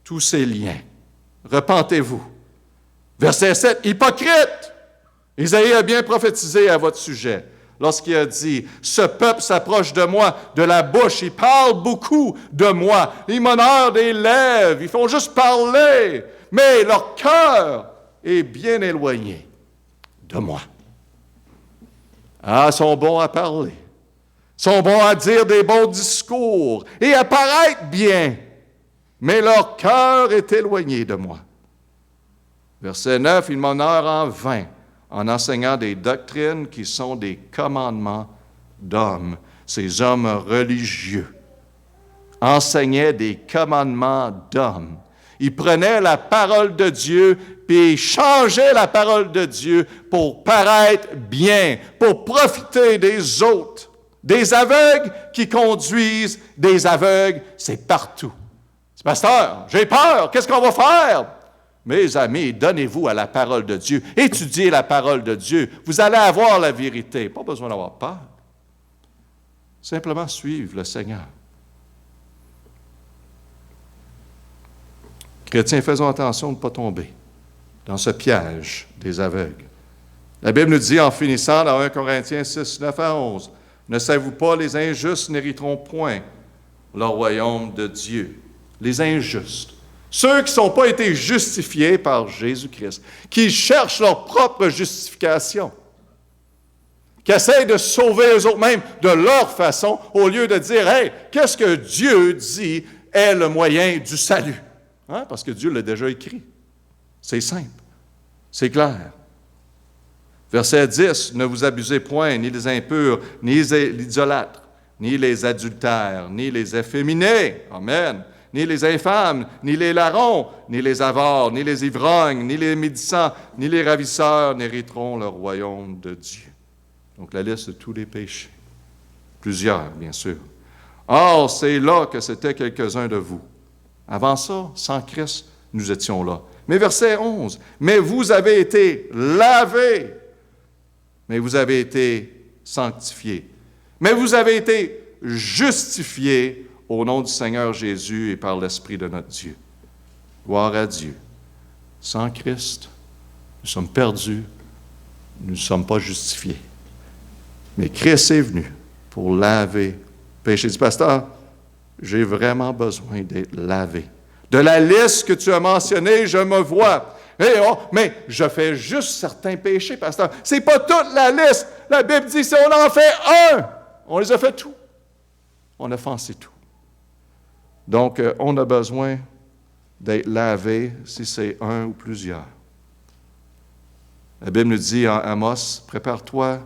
tous ces liens. Repentez-vous. Verset 7, hypocrite! Isaïe a bien prophétisé à votre sujet lorsqu'il a dit, « Ce peuple s'approche de moi, de la bouche, il parle beaucoup de moi, ils m'honorent des lèvres, ils font juste parler, mais leur cœur est bien éloigné de moi. » Ah, ils sont bons à parler, ils sont bons à dire des bons discours et à paraître bien, mais leur cœur est éloigné de moi. Verset 9, ils m'honorent en vain, en enseignant des doctrines qui sont des commandements d'hommes. Ces hommes religieux enseignaient des commandements d'hommes. Ils prenaient la parole de Dieu, puis ils changeaient la parole de Dieu pour paraître bien, pour profiter des autres. Des aveugles qui conduisent des aveugles, c'est partout. Pasteur, j'ai peur, qu'est-ce qu'on va faire? Mes amis, donnez-vous à la parole de Dieu. Étudiez la parole de Dieu. Vous allez avoir la vérité. Pas besoin d'avoir peur. Simplement suivre le Seigneur. Chrétiens, faisons attention de ne pas tomber dans ce piège des aveugles. La Bible nous dit, en finissant, dans 1 Corinthiens 6, 9 à 11, « Ne savez-vous pas, les injustes n'hériteront point le royaume de Dieu. » Les injustes. Ceux qui n'ont pas été justifiés par Jésus-Christ, qui cherchent leur propre justification, qui essayent de sauver eux-mêmes de leur façon, au lieu de dire, « Hey, qu'est-ce que Dieu dit est le moyen du salut? » Hein? Parce que Dieu l'a déjà écrit. C'est simple. C'est clair. Verset 10, « Ne vous abusez point, ni les impurs, ni les idolâtres, ni les adultères, ni les efféminés. » Amen. Ni les infâmes, ni les larrons, ni les avares, ni les ivrognes, ni les médisants, ni les ravisseurs n'hériteront le royaume de Dieu. Donc la liste de tous les péchés. Plusieurs, bien sûr. Or, c'est là que c'était quelques-uns de vous. Avant ça, sans Christ, nous étions là. Mais verset 11, « Mais vous avez été lavés, mais vous avez été sanctifiés, mais vous avez été justifiés » « au nom du Seigneur Jésus et par l'Esprit de notre Dieu. » Gloire à Dieu. « Mais vous avez été lavés, mais vous avez été sanctifiés, mais vous avez été justifiés au nom du Seigneur Jésus et par l'Esprit de notre Dieu. » Gloire à Dieu. « Mais vous avez été lavés, mais vous avez été sanctifiés, mais vous avez été justifiés au nom du Seigneur Jésus et par l'Esprit de notre Dieu. » Gloire à Dieu. Sans Christ, nous sommes perdus, nous ne sommes pas justifiés. Mais Christ est venu pour laver le péché. Du pasteur, j'ai vraiment besoin d'être lavé. De la liste que tu as mentionnée, je me vois. Mais je fais juste certains péchés, pasteur. C'est pas toute la liste. La Bible dit, si on en fait un, on les a fait tous. On a offensé tout. Donc, on a besoin d'être lavé si c'est un ou plusieurs. La Bible nous dit en Amos, prépare-toi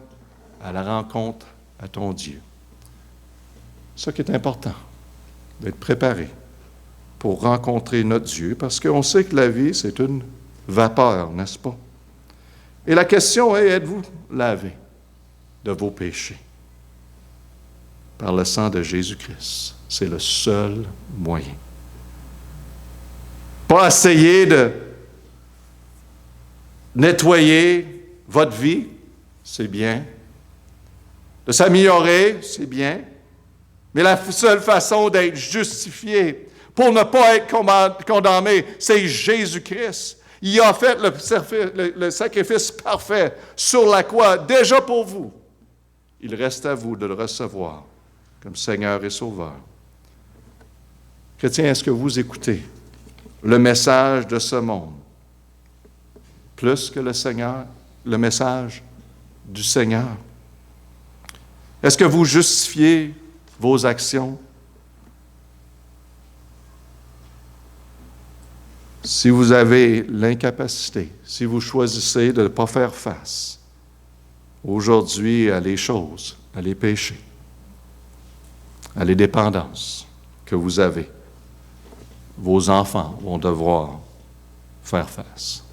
à la rencontre à ton Dieu. C'est ça qui est important, d'être préparé pour rencontrer notre Dieu, parce qu'on sait que la vie, c'est une vapeur, n'est-ce pas? Et la question est, êtes-vous lavé de vos péchés par le sang de Jésus-Christ? C'est le seul moyen. Pas essayer de nettoyer votre vie, c'est bien. De s'améliorer, c'est bien. Mais la seule façon d'être justifié pour ne pas être condamné, c'est Jésus-Christ. Il a fait le sacrifice parfait sur la croix, déjà pour vous. Il reste à vous de le recevoir comme Seigneur et Sauveur. Chrétiens, est-ce que vous écoutez le message de ce monde plus que le message du Seigneur? Est-ce que vous justifiez vos actions? Si vous avez l'incapacité, si vous choisissez de ne pas faire face aujourd'hui à les choses, à les péchés, à les dépendances que vous avez, vos enfants vont devoir faire face.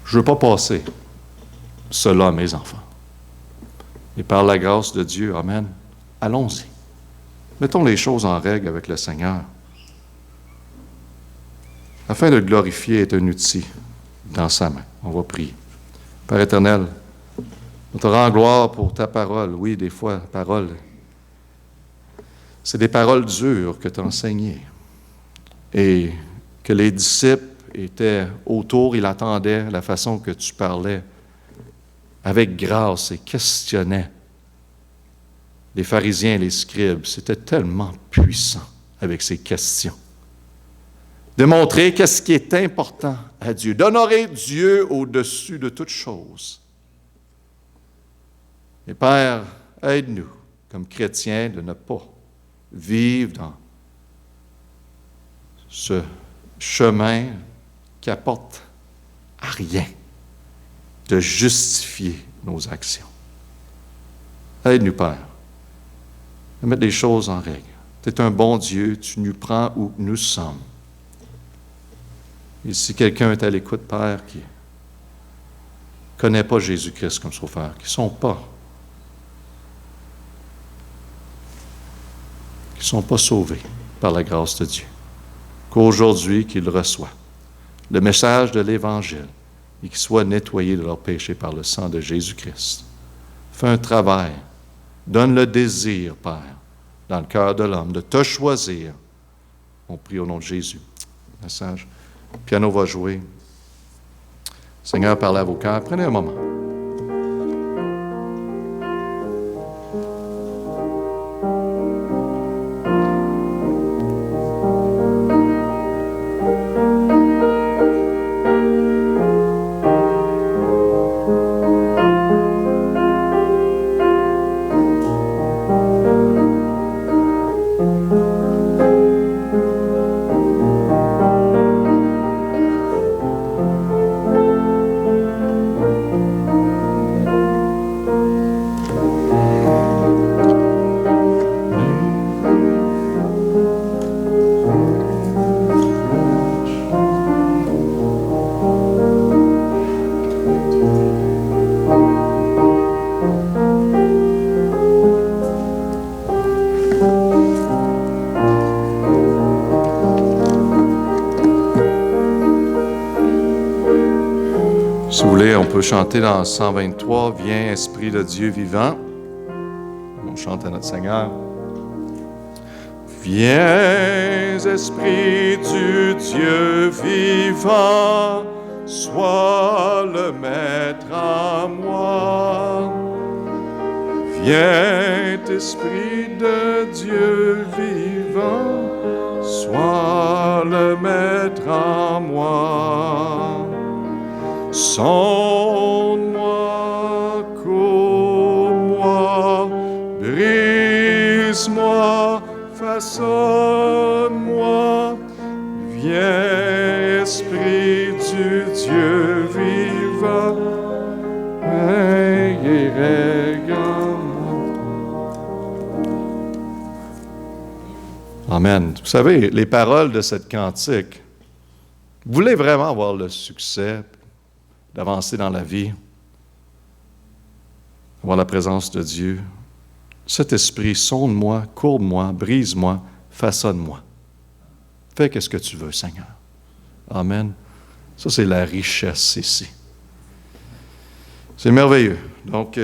Je ne veux pas passer cela à mes enfants. Et par la grâce de Dieu, amen, allons-y. Mettons les choses en règle avec le Seigneur. Afin de le glorifier est un outil dans sa main. On va prier. Père éternel, on te rend gloire pour ta parole. Oui, des fois, parole, c'est des paroles dures que tu as enseignées. Et que les disciples étaient autour, ils attendaient la façon que tu parlais avec grâce et questionnaient les pharisiens et les scribes. C'était tellement puissant avec ces questions. De montrer qu'est-ce qui est important à Dieu, d'honorer Dieu au-dessus de toute chose. Et Père, aide-nous, comme chrétiens, de ne pas vivre dans ce chemin qui apporte à rien, de justifier nos actions. Aide-nous, Père, à mettre les choses en règle. Tu es un bon Dieu, tu nous prends où nous sommes. Et si quelqu'un est à l'écoute, Père, qui ne connaît pas Jésus-Christ comme sauveur, qui ne sont pas sauvés par la grâce de Dieu, qu'aujourd'hui, qu'ils reçoivent le message de l'Évangile et qu'ils soient nettoyés de leurs péchés par le sang de Jésus-Christ. Fais un travail. Donne le désir, Père, dans le cœur de l'homme, de te choisir. On prie au nom de Jésus. Message. Le piano va jouer. Seigneur, parlez à vos cœurs. Prenez un moment. Si vous voulez, on peut chanter dans 123, « Viens, Esprit de Dieu vivant ». On chante à notre Seigneur. Viens, Esprit du Dieu vivant, sois le maître en moi. Viens, Esprit de Dieu vivant, sois le maître en moi. Sonde-moi, cours-moi, brise-moi, façonne-moi. Viens, Esprit du Dieu vivant, et régale-moi. Amen. Vous savez, les paroles de cette cantique, vous voulez vraiment avoir le succès d'avancer dans la vie, avoir la présence de Dieu. Cet esprit, sonde-moi, courbe-moi, brise-moi, façonne-moi. Fais ce que tu veux, Seigneur. Amen. Ça, c'est la richesse ici. C'est merveilleux. Donc,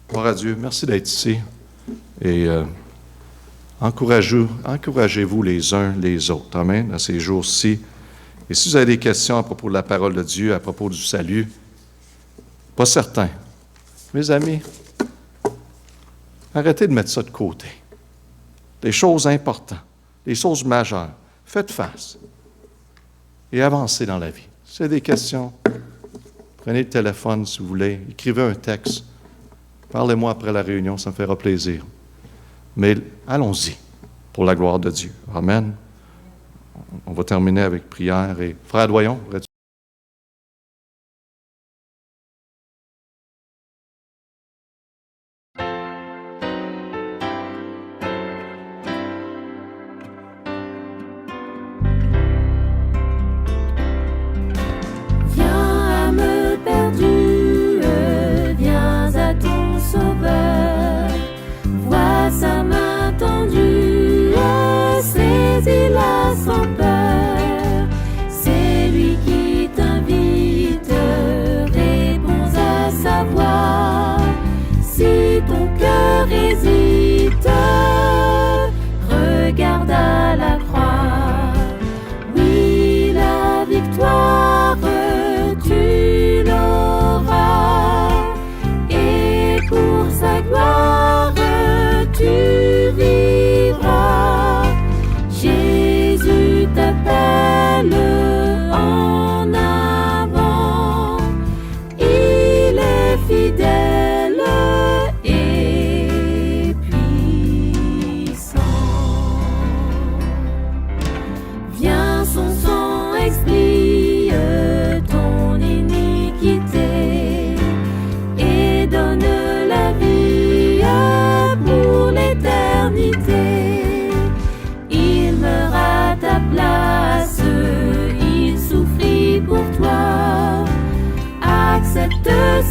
gloire à Dieu. Merci d'être ici. Et encouragez-vous les uns les autres. Amen. À ces jours-ci. Et si vous avez des questions à propos de la parole de Dieu, à propos du salut, pas certain. Mes amis, arrêtez de mettre ça de côté. Les choses importantes, les choses majeures, faites face et avancez dans la vie. Si vous avez des questions, prenez le téléphone si vous voulez, écrivez un texte, parlez-moi après la réunion, ça me fera plaisir. Mais allons-y pour la gloire de Dieu. Amen. On va terminer avec prière. Et Frère Doyon,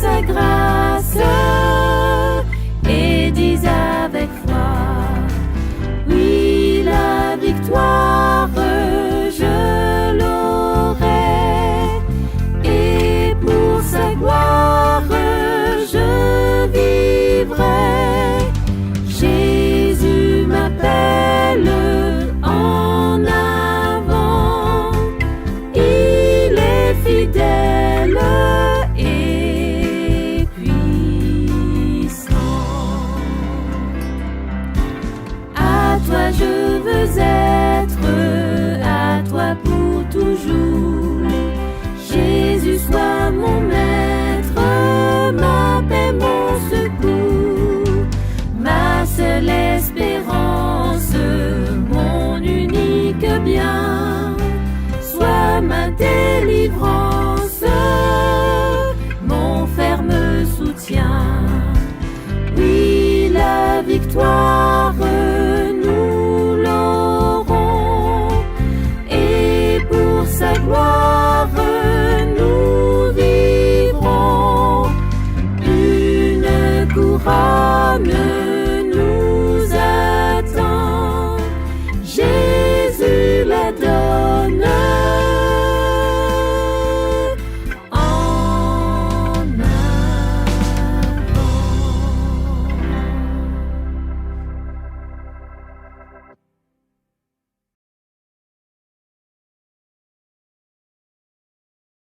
sa grâce et dis avec foi, oui, la victoire je l'aurai, et pour sa gloire je vivrai. Jésus m'appelle en avant, il est fidèle et puissant. À toi je veux être, à toi pour toujours. Jésus sois mon maître, ma paix, mon secours, ma seule espérance, mon unique bien. Sois ma délivrance, mon ferme soutien. Oui, la victoire